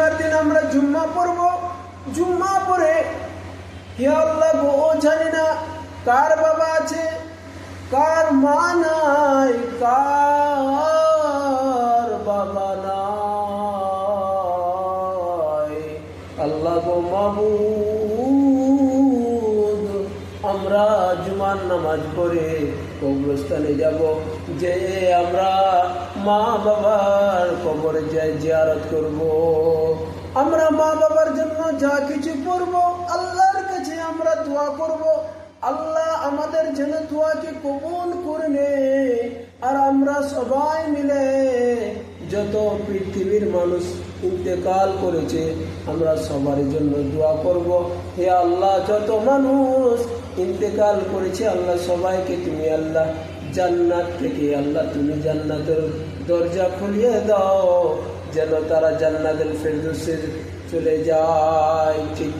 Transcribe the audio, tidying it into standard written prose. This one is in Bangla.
জুম্মার দিন আমরা জুম্মা পড়ব। জুম্মা পড়ে হে আল্লাহ গো, জানি না কার বাবা আছে, কার মা নাই, কার বাবা নাই। আল্লাহ গো মাবুদ, আমরা জুমার নামাজ পড়ে কবরস্থানে যাব, যে আমরা মা বাবার কবরে জিয়ারত করব। আমরা মা বাবার জন্য যা কিছু করব, আল্লাহর কাছে আমরা দোয়া করব, আল্লাহ আমাদের যেন দোয়াকে কবুল করে নে। আর আমরা সবাই মিলে যত পৃথিবীর মানুষ ইন্তেকাল করেছে, আমরা সবার জন্য দোয়া করব। হে আল্লাহ, যত মানুষ ইন্তেকাল করেছে আল্লাহ সবাইকে তুমি আল্লাহ জান্নাত থেকে আল্লাহ তুমি জান্নাতের দরজা খুলিয়ে দাও, যেন তারা জান্নাতুল ফেরদৌসে চলে যায়। ঠিক